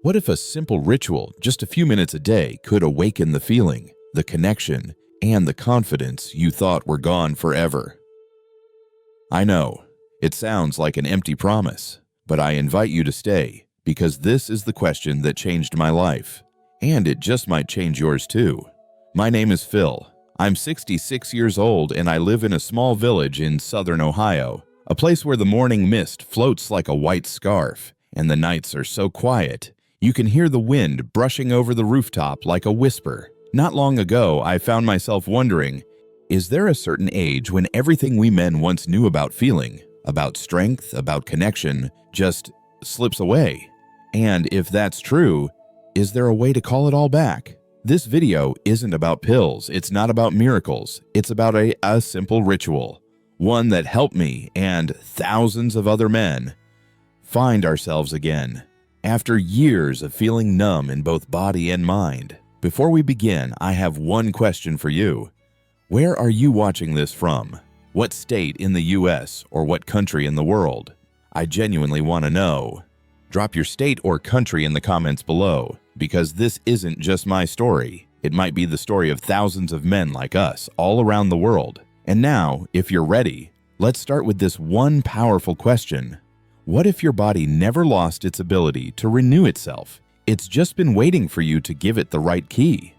What if a simple ritual, just a few minutes a day, could awaken the feeling, the connection, and the confidence you thought were gone forever? I know, it sounds like an empty promise, but I invite you to stay because this is the question that changed my life, and it just might change yours too. My name is Phil. I'm 66 years old and I live in a small village in southern Ohio, a place where the morning mist floats like a white scarf and the nights are so quiet you can hear the wind brushing over the rooftop like a whisper. Not long ago, I found myself wondering, is there a certain age when everything we men once knew about feeling, about strength, about connection, just slips away? And if that's true, is there a way to call it all back? This video isn't about pills, it's not about miracles, it's about a simple ritual, one that helped me and thousands of other men find ourselves again, after years of feeling numb in both body and mind. Before we begin, I have one question for you. Where are you watching this from? What state in the US or what country in the world? I genuinely want to know. Drop your state or country in the comments below, because this isn't just my story. It might be the story of thousands of men like us all around the world. And now, if you're ready, let's start with this one powerful question. What if your body never lost its ability to renew itself? It's just been waiting for you to give it the right key.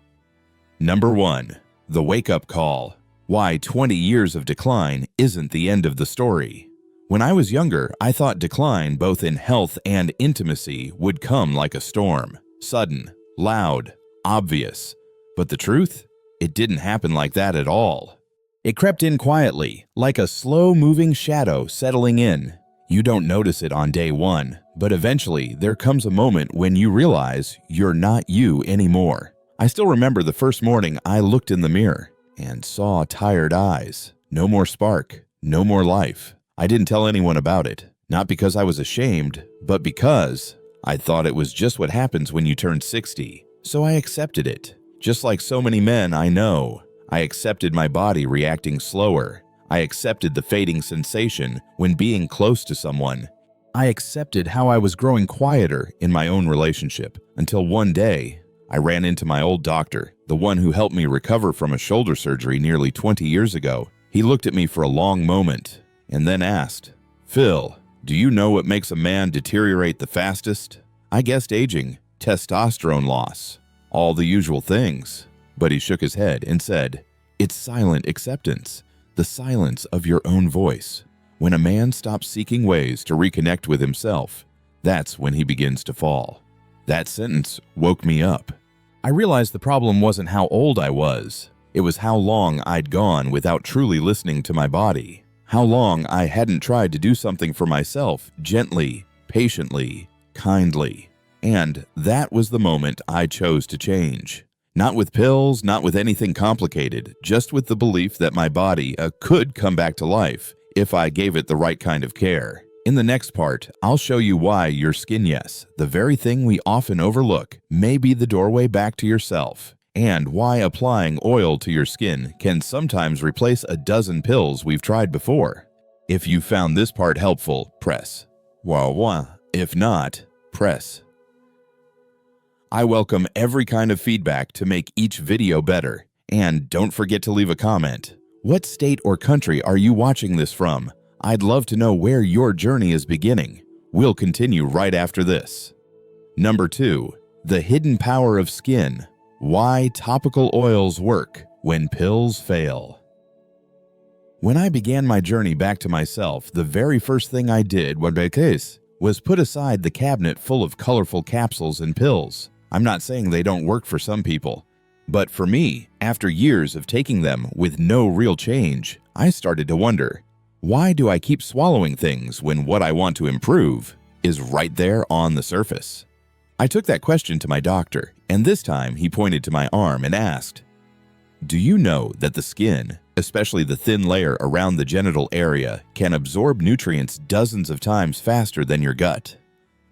Number 1. The wake-up call. Why 20 years of decline isn't the end of the story. When I was younger, I thought decline, both in health and intimacy, would come like a storm. Sudden, loud, obvious. But the truth? It didn't happen like that at all. It crept in quietly, like a slow-moving shadow settling in. You don't notice it on day one, but eventually there comes a moment when you realize you're not you anymore. I still remember the first morning I looked in the mirror and saw tired eyes. No more spark, no more life. I didn't tell anyone about it, not because I was ashamed, but because I thought it was just what happens when you turn 60. So I accepted it. Just like so many men I know, I accepted my body reacting slower. I accepted the fading sensation when being close to someone. I accepted how I was growing quieter in my own relationship until one day I ran into my old doctor, the one who helped me recover from a shoulder surgery nearly 20 years ago. He looked at me for a long moment and then asked, "Phil, do you know what makes a man deteriorate the fastest?" I guessed aging, testosterone loss, all the usual things. But he shook his head and said, "It's silent acceptance. The silence of your own voice. When a man stops seeking ways to reconnect with himself, that's when he begins to fall." That sentence woke me up. I realized the problem wasn't how old I was. It was how long I'd gone without truly listening to my body. How long I hadn't tried to do something for myself gently, patiently, kindly. And that was the moment I chose to change. Not with pills, not with anything complicated, just with the belief that my body could come back to life if I gave it the right kind of care. In the next part, I'll show you why your skin, yes, the very thing we often overlook, may be the doorway back to yourself, and why applying oil to your skin can sometimes replace a dozen pills we've tried before. If you found this part helpful, press wah. If not, press. I welcome every kind of feedback to make each video better. And don't forget to leave a comment. What state or country are you watching this from? I'd love to know where your journey is beginning. We'll continue right after this. Number 2. The hidden power of skin. Why topical oils work when pills fail. When I began my journey back to myself, the very first thing I did was put aside the cabinet full of colorful capsules and pills. I'm not saying they don't work for some people, but for me, after years of taking them with no real change, I started to wonder, why do I keep swallowing things when what I want to improve is right there on the surface? I took that question to my doctor, and this time he pointed to my arm and asked, "Do you know that the skin, especially the thin layer around the genital area, can absorb nutrients dozens of times faster than your gut?"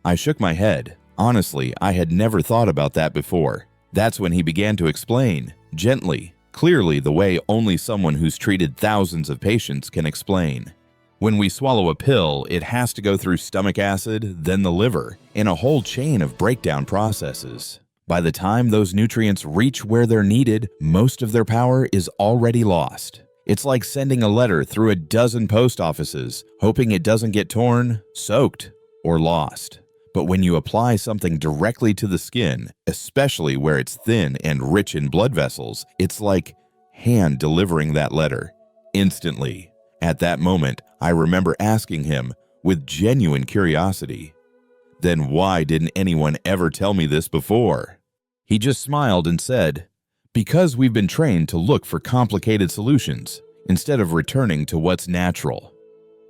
I shook my head. Honestly, I had never thought about that before. That's when he began to explain, gently, clearly, the way only someone who's treated thousands of patients can explain. When we swallow a pill, it has to go through stomach acid, then the liver, and a whole chain of breakdown processes. By the time those nutrients reach where they're needed, most of their power is already lost. It's like sending a letter through a dozen post offices, hoping it doesn't get torn, soaked, or lost. But when you apply something directly to the skin, especially where it's thin and rich in blood vessels, it's like hand delivering that letter, instantly. At that moment, I remember asking him, with genuine curiosity, "Then why didn't anyone ever tell me this before?" He just smiled and said, "Because we've been trained to look for complicated solutions, instead of returning to what's natural."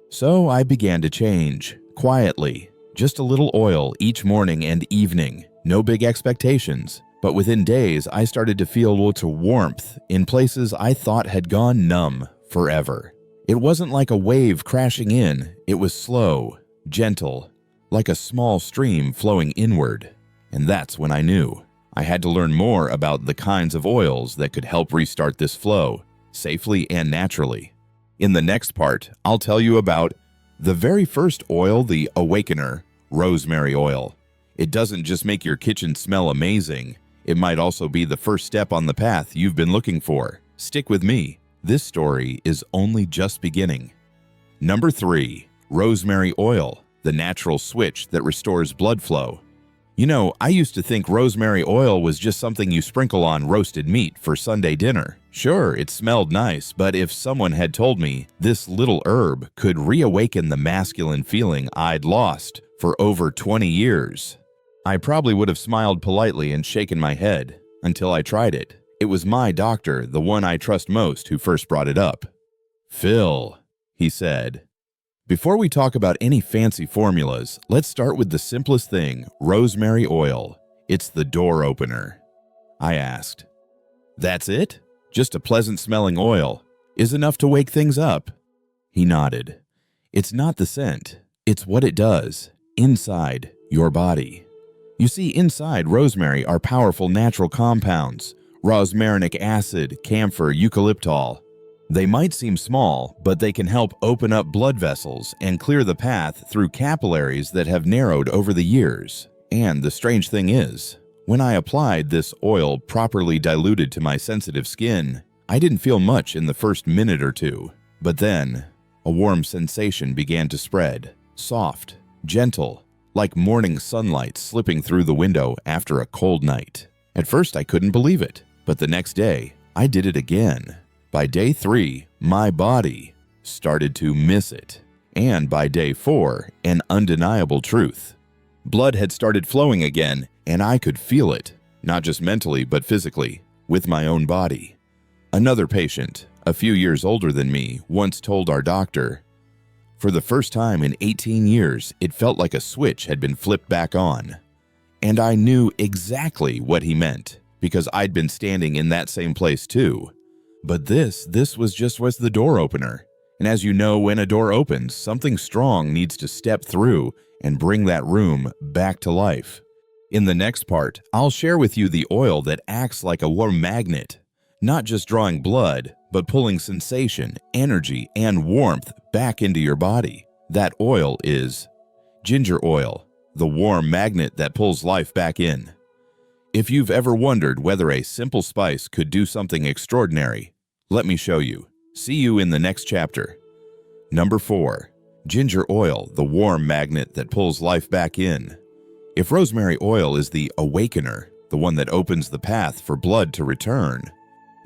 So I began to change, quietly. Just a little oil each morning and evening, no big expectations. But within days, I started to feel lots of warmth in places I thought had gone numb forever. It wasn't like a wave crashing in, it was slow, gentle, like a small stream flowing inward. And that's when I knew I had to learn more about the kinds of oils that could help restart this flow, safely and naturally. In the next part, I'll tell you about the very first oil, the Awakener, rosemary oil. It doesn't just make your kitchen smell amazing, it might also be the first step on the path you've been looking for. Stick with me. This story is only just beginning. Number 3, rosemary oil, the natural switch that restores blood flow. You know, I used to think rosemary oil was just something you sprinkle on roasted meat for Sunday dinner. Sure, it smelled nice, but if someone had told me this little herb could reawaken the masculine feeling I'd lost for over 20 years, I probably would have smiled politely and shaken my head until I tried it. It was my doctor, the one I trust most, who first brought it up. "Phil," he said, "before we talk about any fancy formulas, let's start with the simplest thing, rosemary oil. It's the door opener." I asked, "That's it? Just a pleasant-smelling oil is enough to wake things up?" He nodded. "It's not the scent. It's what it does inside your body. You see, inside rosemary are powerful natural compounds, rosmarinic acid, camphor, eucalyptol. They might seem small, but they can help open up blood vessels and clear the path through capillaries that have narrowed over the years. And the strange thing is, when I applied this oil properly diluted to my sensitive skin, I didn't feel much in the first minute or two. But then, a warm sensation began to spread, soft, gentle, like morning sunlight slipping through the window after a cold night. At first, I couldn't believe it, but the next day, I did it again. By day 3, my body started to miss it. And by day 4, an undeniable truth. Blood had started flowing again, and I could feel it, not just mentally but physically, with my own body. Another patient, a few years older than me, once told our doctor, "For the first time in 18 years, it felt like a switch had been flipped back on." And I knew exactly what he meant, because I'd been standing in that same place too. But this was the door opener. And as you know, when a door opens, something strong needs to step through and bring that room back to life. In the next part, I'll share with you the oil that acts like a warm magnet, not just drawing blood, but pulling sensation, energy, and warmth back into your body. That oil is ginger oil, the warm magnet that pulls life back in. If you've ever wondered whether a simple spice could do something extraordinary, let me show you. See you in the next chapter. Number 4, ginger oil, the warm magnet that pulls life back in. If rosemary oil is the awakener, the one that opens the path for blood to return,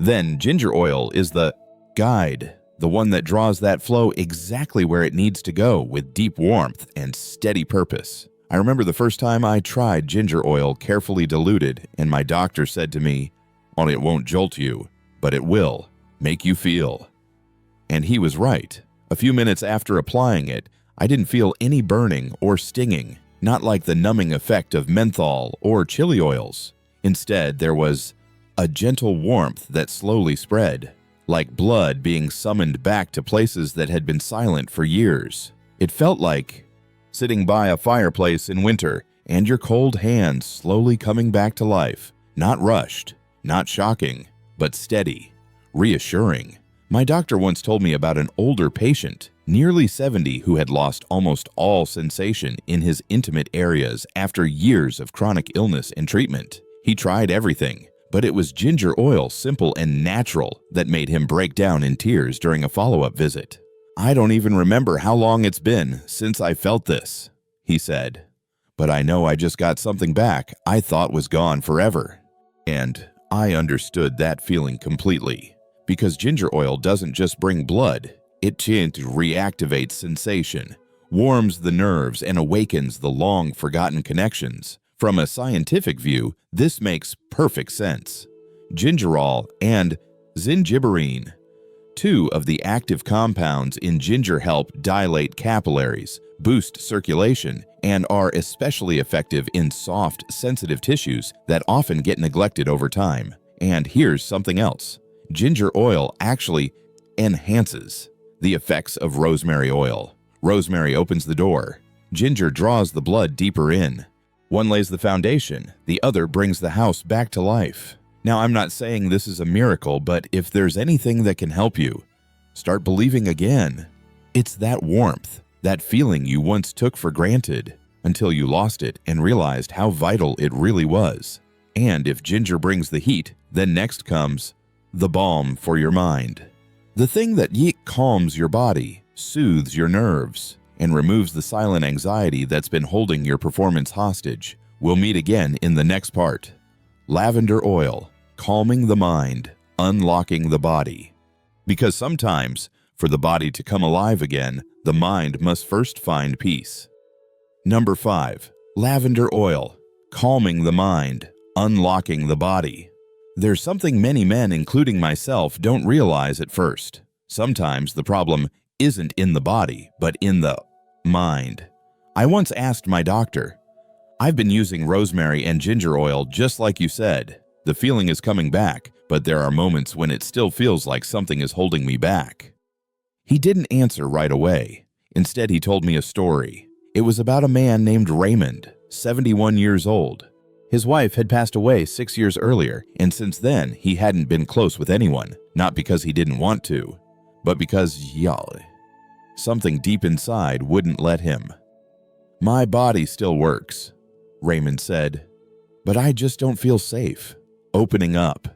then ginger oil is the guide, the one that draws that flow exactly where it needs to go with deep warmth and steady purpose. I remember the first time I tried ginger oil carefully diluted, and my doctor said to me, "Oh, it won't jolt you, but it will make you feel." And he was right. A few minutes after applying it, I didn't feel any burning or stinging, not like the numbing effect of menthol or chili oils. Instead, there was a gentle warmth that slowly spread, like blood being summoned back to places that had been silent for years. It felt like sitting by a fireplace in winter and your cold hands slowly coming back to life, not rushed, not shocking, but steady, reassuring. My doctor once told me about an older patient. nearly 70, who had lost almost all sensation in his intimate areas after years of chronic illness and treatment. He tried everything, but it was ginger oil, simple and natural, that made him break down in tears during a follow-up visit. "I don't even remember how long it's been since I felt this," he said. "But I know I just got something back I thought was gone forever." And I understood that feeling completely, because ginger oil doesn't just bring blood, it reactivates sensation, warms the nerves, and awakens the long-forgotten connections. From a scientific view, this makes perfect sense. Gingerol and zingiberine, two of the active compounds in ginger, help dilate capillaries, boost circulation, and are especially effective in soft, sensitive tissues that often get neglected over time. And here's something else. Ginger oil actually enhances the effects of rosemary oil. Rosemary opens the door. Ginger draws the blood deeper in. One lays the foundation, the other brings the house back to life. Now, I'm not saying this is a miracle, but if there's anything that can help you, start believing again. It's that warmth, that feeling you once took for granted until you lost it and realized how vital it really was. And if ginger brings the heat, then next comes the balm for your mind. The thing that calms your body, soothes your nerves, and removes the silent anxiety that's been holding your performance hostage. We'll meet again in the next part. Lavender oil, calming the mind, unlocking the body. Because sometimes, for the body to come alive again, the mind must first find peace. Number 5. Lavender oil, calming the mind, unlocking the body. There's something many men, including myself, don't realize at first. Sometimes the problem isn't in the body, but in the mind. I once asked my doctor, "I've been using rosemary and ginger oil just like you said. The feeling is coming back, but there are moments when it still feels like something is holding me back." He didn't answer right away. Instead, he told me a story. It was about a man named Raymond, 71 years old. His wife had passed away 6 years earlier, and since then, he hadn't been close with anyone, not because he didn't want to, but because, something deep inside wouldn't let him. "My body still works," Raymond said, "but I just don't feel safe opening up."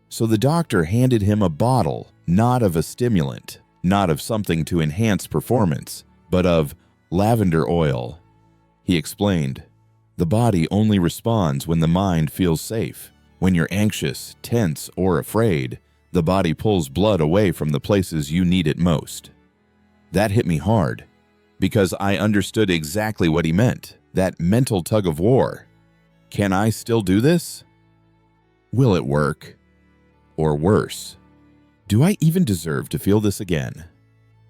So the doctor handed him a bottle, not of a stimulant, not of something to enhance performance, but of lavender oil. He explained, "The body only responds when the mind feels safe. When you're anxious, tense, or afraid, the body pulls blood away from the places you need it most." That hit me hard, because I understood exactly what he meant, that mental tug of war. Can I still do this? Will it work? Or worse, do I even deserve to feel this again?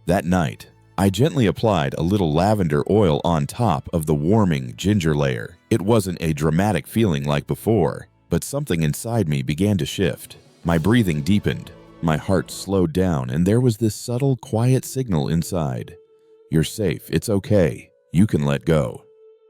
That night, I gently applied a little lavender oil on top of the warming ginger layer. It wasn't a dramatic feeling like before, but something inside me began to shift. My breathing deepened. My heart slowed down, and there was this subtle, quiet signal inside. You're safe, it's okay, you can let go.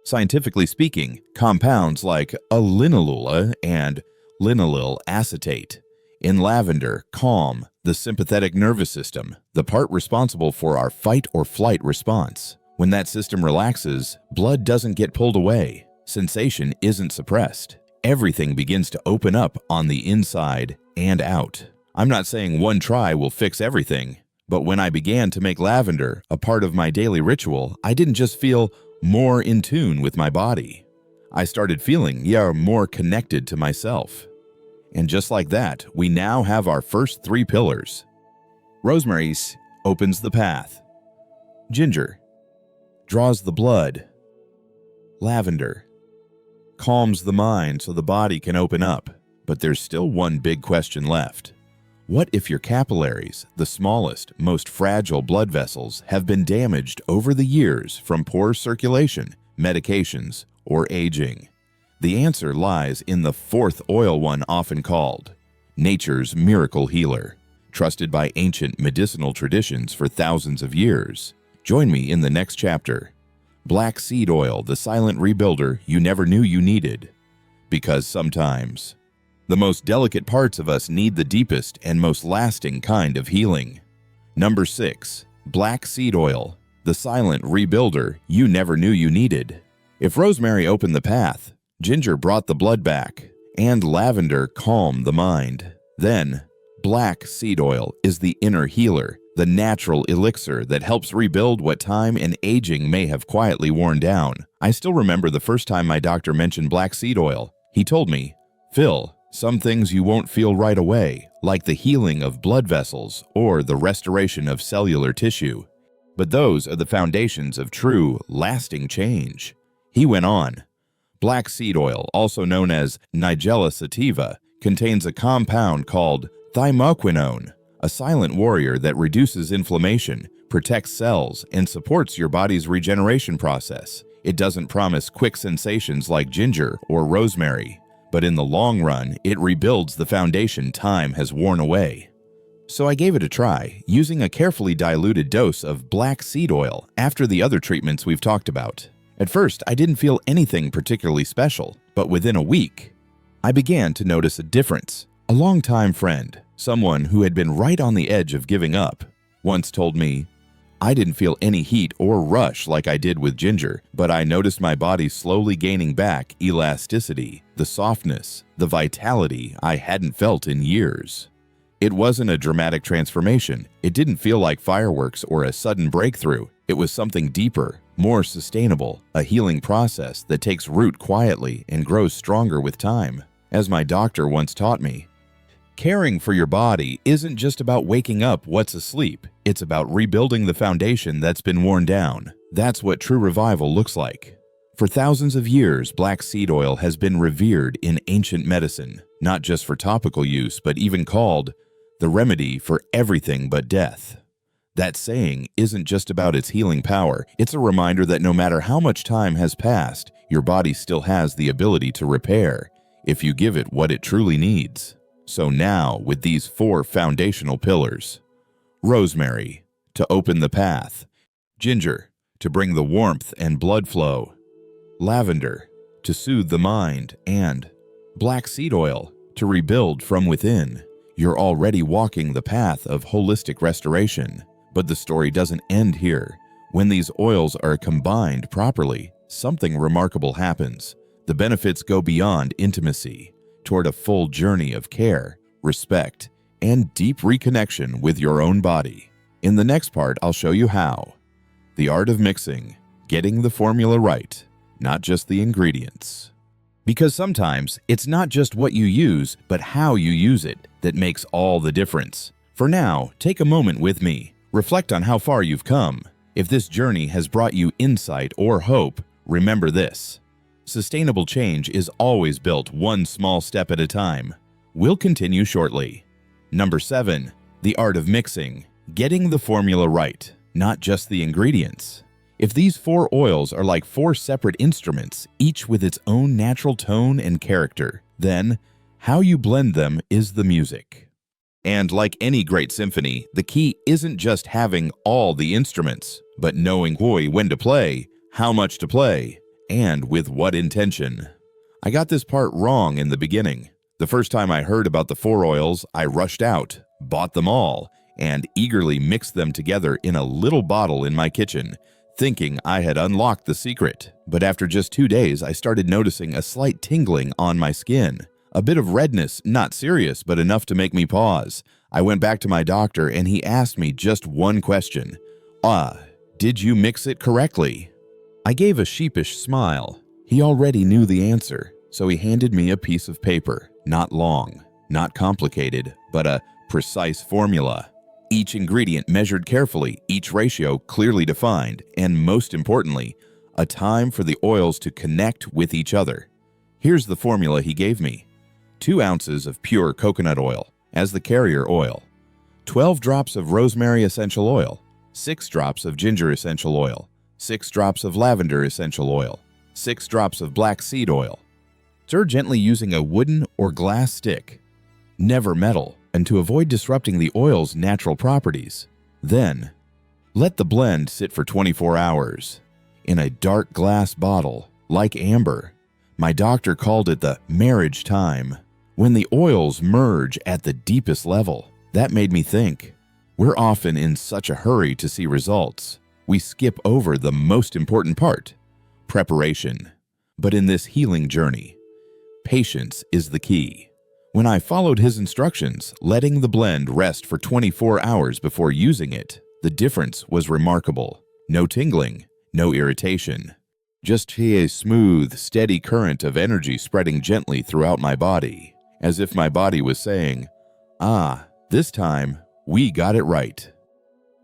Scientifically speaking, compounds like linalool and linalool acetate in lavender calm the sympathetic nervous system, the part responsible for our fight or flight response. When that system relaxes, blood doesn't get pulled away, sensation isn't suppressed. Everything begins to open up on the inside and out. I'm not saying one try will fix everything, but when I began to make lavender a part of my daily ritual, I didn't just feel more in tune with my body. I started feeling, more connected to myself. And just like that, we now have our first 3 pillars. Rosemary opens the path. Ginger draws the blood. Lavender calms the mind so the body can open up. But there's still one big question left. What if your capillaries, the smallest, most fragile blood vessels, have been damaged over the years from poor circulation, medications, or aging? The answer lies in the 4th oil, one often called nature's miracle healer, trusted by ancient medicinal traditions for thousands of years. Join me in the next chapter. Black seed oil, the silent rebuilder you never knew you needed. Because sometimes the most delicate parts of us need the deepest and most lasting kind of healing. Number 6. Black seed oil, the silent rebuilder you never knew you needed. If rosemary opened the path, ginger brought the blood back, and lavender calmed the mind, then black seed oil is the inner healer, the natural elixir that helps rebuild what time and aging may have quietly worn down. I still remember the first time my doctor mentioned black seed oil. He told me, "Phil, some things you won't feel right away, like the healing of blood vessels or the restoration of cellular tissue. But those are the foundations of true, lasting change." He went on, "Black seed oil, also known as Nigella sativa, contains a compound called thymoquinone, a silent warrior that reduces inflammation, protects cells, and supports your body's regeneration process. It doesn't promise quick sensations like ginger or rosemary, but in the long run, it rebuilds the foundation time has worn away." So I gave it a try, using a carefully diluted dose of black seed oil after the other treatments we've talked about. At first, I didn't feel anything particularly special, but within a week, I began to notice a difference. A longtime friend, someone who had been right on the edge of giving up, once told me, "I didn't feel any heat or rush like I did with ginger, but I noticed my body slowly gaining back elasticity, the softness, the vitality I hadn't felt in years." It wasn't a dramatic transformation. It didn't feel like fireworks or a sudden breakthrough. It was something deeper, more sustainable, a healing process that takes root quietly and grows stronger with time. As my doctor once taught me, caring for your body isn't just about waking up what's asleep. It's about rebuilding the foundation that's been worn down. That's what true revival looks like. For thousands of years, black seed oil has been revered in ancient medicine, not just for topical use, but even called the remedy for everything but death. That saying isn't just about its healing power. It's a reminder that no matter how much time has passed, your body still has the ability to repair if you give it what it truly needs. So now, with these 4 foundational pillars: rosemary, to open the path; ginger, to bring the warmth and blood flow; lavender, to soothe the mind; and black seed oil, to rebuild from within, you're already walking the path of holistic restoration. But the story doesn't end here. When these oils are combined properly, something remarkable happens. The benefits go beyond intimacy, toward a full journey of care, respect, and deep reconnection with your own body. In the next part, I'll show you how. The art of mixing, getting the formula right, not just the ingredients. Because sometimes it's not just what you use, but how you use it that makes all the difference. For now, take a moment with me. Reflect on how far you've come. If this journey has brought you insight or hope, remember this: sustainable change is always built one small step at a time. We'll continue shortly. Number 7, the art of mixing, getting the formula right, not just the ingredients. If these 4 oils are like 4 separate instruments, each with its own natural tone and character, then how you blend them is the music. And like any great symphony, the key isn't just having all the instruments, but knowing when to play, how much to play, and with what intention. I got this part wrong in the beginning. The first time I heard about the 4 oils, I rushed out, bought them all, and eagerly mixed them together in a little bottle in my kitchen, thinking I had unlocked the secret. But after just 2 days, I started noticing a slight tingling on my skin. A bit of redness, not serious, but enough to make me pause. I went back to my doctor and he asked me just one question. Did you mix it correctly? I gave a sheepish smile. He already knew the answer, so he handed me a piece of paper. Not long, not complicated, but a precise formula. Each ingredient measured carefully, each ratio clearly defined, and most importantly, a time for the oils to connect with each other. Here's the formula he gave me. 2 ounces of pure coconut oil as the carrier oil, 12 drops of rosemary essential oil, 6 drops of ginger essential oil, 6 drops of lavender essential oil, 6 drops of black seed oil. Stir gently using a wooden or glass stick, never metal, and to avoid disrupting the oil's natural properties. Then, let the blend sit for 24 hours in a dark glass bottle, like amber. My doctor called it the marriage time. When the oils merge at the deepest level, that made me think. We're often in such a hurry to see results, we skip over the most important part, preparation. But in this healing journey, patience is the key. When I followed his instructions, letting the blend rest for 24 hours before using it, the difference was remarkable. No tingling, no irritation. Just a smooth, steady current of energy spreading gently throughout my body, as if my body was saying, "Ah, this time, we got it right."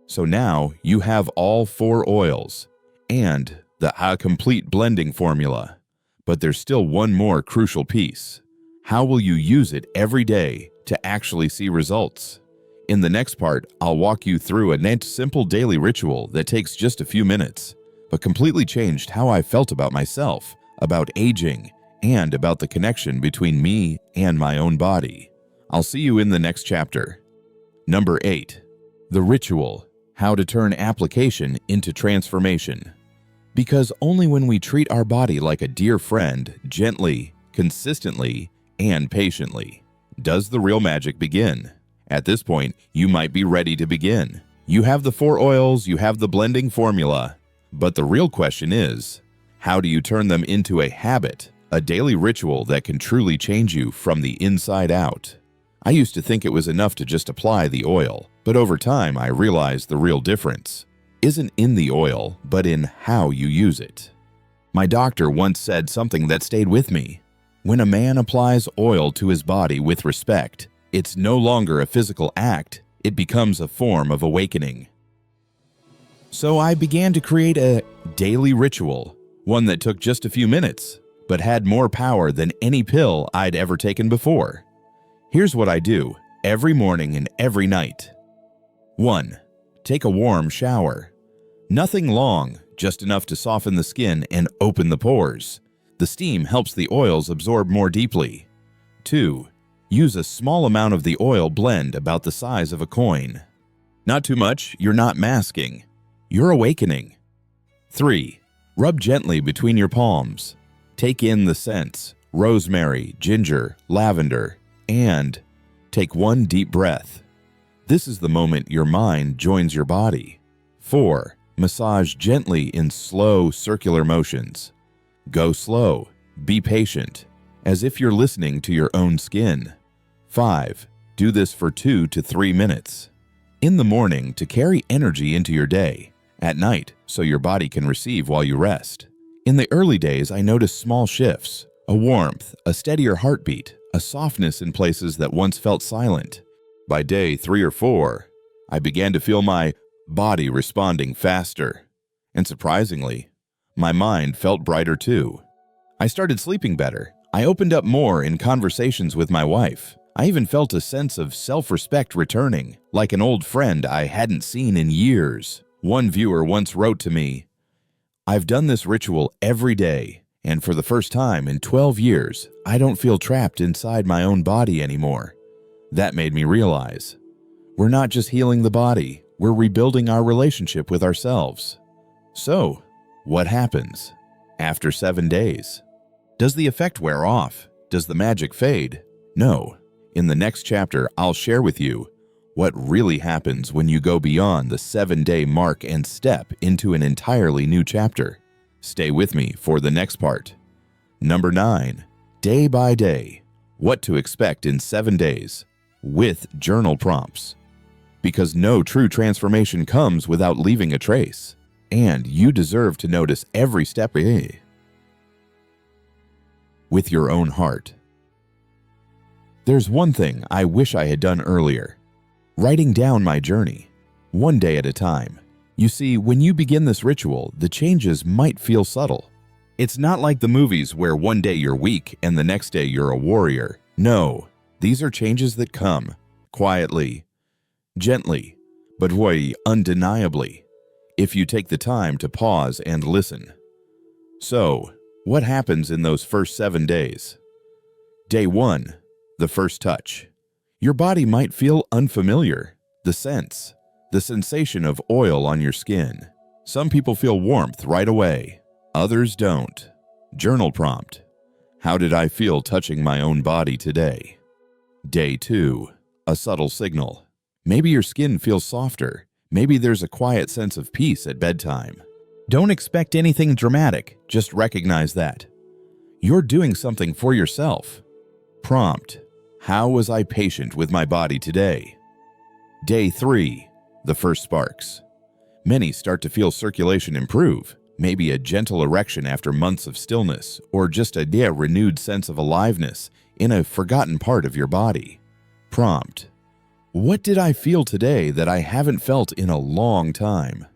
So now you have all 4 oils and the complete blending formula. But there's still one more crucial piece. How will you use it every day to actually see results? In the next part, I'll walk you through a simple daily ritual that takes just a few minutes, but completely changed how I felt about myself, about aging, and about the connection between me and my own body. I'll see you in the next chapter. Number 8. The Ritual: How to Turn Application into Transformation. Because only when we treat our body like a dear friend, gently, consistently, and patiently, does the real magic begin. At this point, you might be ready to begin. You have the 4 oils, you have the blending formula. But the real question is, how do you turn them into a habit, a daily ritual that can truly change you from the inside out? I used to think it was enough to just apply the oil, but over time I realized the real difference isn't in the oil, but in how you use it. My doctor once said something that stayed with me. When a man applies oil to his body with respect, it's no longer a physical act, it becomes a form of awakening. So I began to create a daily ritual, one that took just a few minutes, but had more power than any pill I'd ever taken before. Here's what I do every morning and every night. 1. Take a warm shower. Nothing long, just enough to soften the skin and open the pores. The steam helps the oils absorb more deeply. 2. Use a small amount of the oil blend about the size of a coin. Not too much, you're not masking. You're awakening. 3. Rub gently between your palms. Take in the scents: rosemary, ginger, lavender, and take one deep breath. This is the moment your mind joins your body. 4. Massage gently in slow circular motions. Go slow, be patient, as if you're listening to your own skin. 5. Do this for 2 to 3 minutes. In the morning to carry energy into your day. At night so your body can receive while you rest. In the early days I noticed small shifts, a warmth, a steadier heartbeat, a softness in places that once felt silent. By day 3 or 4, I began to feel my body responding faster. And surprisingly, my mind felt brighter too. I started sleeping better. I opened up more in conversations with my wife. I even felt a sense of self-respect returning, like an old friend I hadn't seen in years. One viewer once wrote to me, "I've done this ritual every day, and for the first time in 12 years, I don't feel trapped inside my own body anymore." That made me realize, we're not just healing the body, we're rebuilding our relationship with ourselves. So, what happens after 7 days? Does the effect wear off? Does the magic fade? No. In the next chapter, I'll share with you what really happens when you go beyond the 7-day mark and step into an entirely new chapter. Stay with me for the next part. Number 9. Day by day. What to expect in 7 days with journal prompts. Because no true transformation comes without leaving a trace. And you deserve to notice every step with your own heart. There's one thing I wish I had done earlier. Writing down my journey, one day at a time. You see, when you begin this ritual, the changes might feel subtle. It's not like the movies where one day you're weak and the next day you're a warrior. No, these are changes that come quietly, gently, but undeniably, if you take the time to pause and listen. So, what happens in those first 7 days? Day 1, the first touch. Your body might feel unfamiliar. The sense, the sensation of oil on your skin. Some people feel warmth right away. Others don't. Journal prompt. How did I feel touching my own body today? Day 2, a subtle signal. Maybe your skin feels softer. Maybe there's a quiet sense of peace at bedtime. Don't expect anything dramatic, just recognize that you're doing something for yourself. Prompt: how was I patient with my body today? Day 3, the first sparks. Many start to feel circulation improve, maybe a gentle erection after months of stillness, or just a renewed sense of aliveness in a forgotten part of your body. Prompt: what did I feel today that I haven't felt in a long time?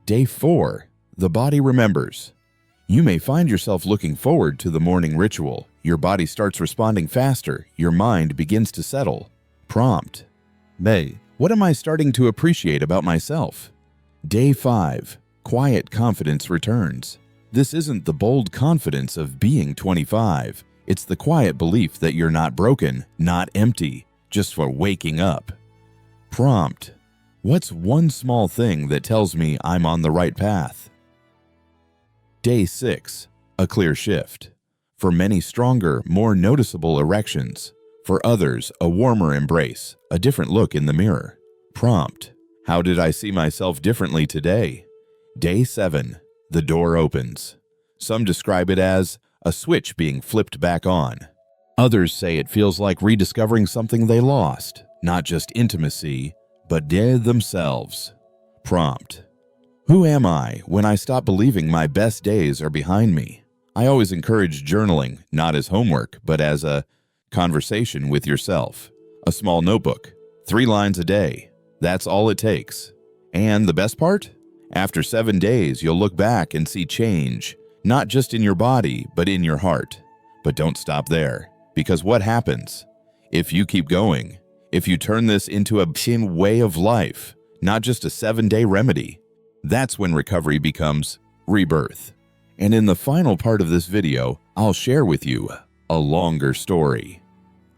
Day 4, the body remembers. You may find yourself looking forward to the morning ritual. Your body starts responding faster. Your mind begins to settle. Prompt: May, what am I starting to appreciate about myself? Day 5, quiet confidence returns. This isn't the bold confidence of being 25. It's the quiet belief that you're not broken, not empty, just for waking up. Prompt: what's one small thing that tells me I'm on the right path? Day 6, a clear shift. For many, stronger, more noticeable erections. For others, a warmer embrace, a different look in the mirror. Prompt: how did I see myself differently today? Day 7, the door opens. Some describe it as a switch being flipped back on. Others say it feels like rediscovering something they lost, not just intimacy, but themselves. Prompt: who am I when I stop believing my best days are behind me? I always encourage journaling, not as homework, but as a conversation with yourself. A small notebook, 3 lines a day. That's all it takes. And the best part? After 7 days, you'll look back and see change, not just in your body, but in your heart. But don't stop there, because what happens? If you keep going, if you turn this into a way of life, not just a 7-day remedy, that's when recovery becomes rebirth. And in the final part of this video, I'll share with you a longer story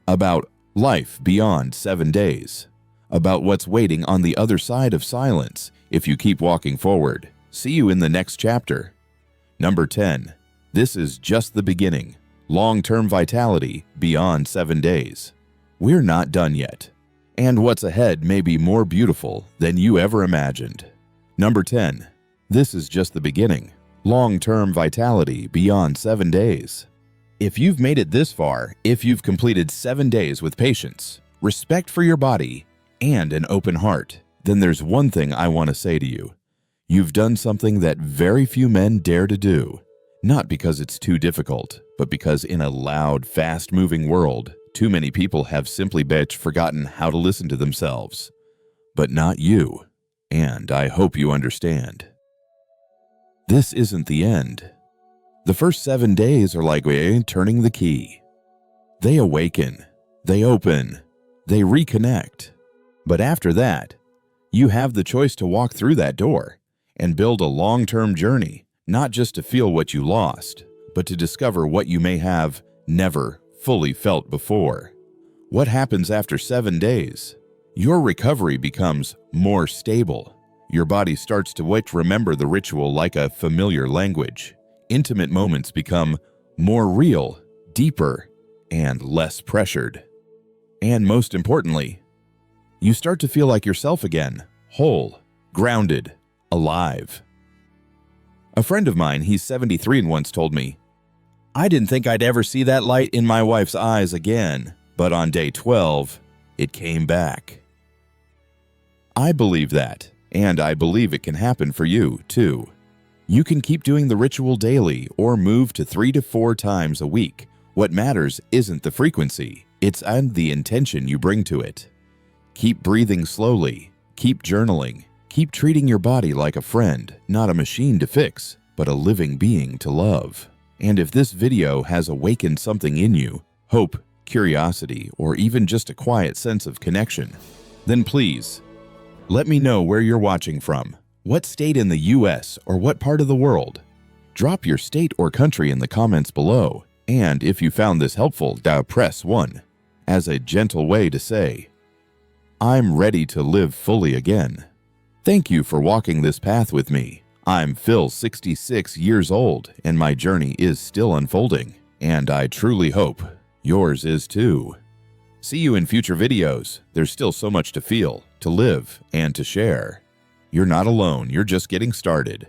about life beyond 7 days, about what's waiting on the other side of silence if you keep walking forward. See you in the next chapter. Number 10. This is just the beginning. Long-term vitality beyond 7 days. We're not done yet. And what's ahead may be more beautiful than you ever imagined. Number 10. This is just the beginning. Long-term vitality beyond 7 days. If you've made it this far, if you've completed 7 days with patience, respect for your body, and an open heart, then there's one thing I want to say to you. You've done something that very few men dare to do. Not because it's too difficult, but because in a loud, fast-moving world, too many people have simply forgotten how to listen to themselves. But not you. And I hope you understand. This isn't the end. The first 7 days are like turning the key. They awaken, they open, they reconnect. But after that, you have the choice to walk through that door and build a long-term journey, not just to feel what you lost, but to discover what you may have never fully felt before. What happens after 7 days? Your recovery becomes more stable. Your body starts to remember the ritual like a familiar language. Intimate moments become more real, deeper, and less pressured. And most importantly, you start to feel like yourself again, whole, grounded, alive. A friend of mine, he's 73 and once told me, I didn't think I'd ever see that light in my wife's eyes again, but on day 12, it came back. I believe that, and I believe it can happen for you, too. You can keep doing the ritual daily or move to 3 to 4 times a week. What matters isn't the frequency, it's the intention you bring to it. Keep breathing slowly, keep journaling, keep treating your body like a friend, not a machine to fix, but a living being to love. And if this video has awakened something in you, hope, curiosity, or even just a quiet sense of connection, then please, let me know where you're watching from. What state in the US or what part of the world? Drop your state or country in the comments below. And if you found this helpful, press 1 as a gentle way to say, I'm ready to live fully again. Thank you for walking this path with me. I'm Phil, 66 years old, and my journey is still unfolding. And I truly hope yours is too. See you in future videos. There's still so much to feel, to live, and to share. You're not alone, you're just getting started.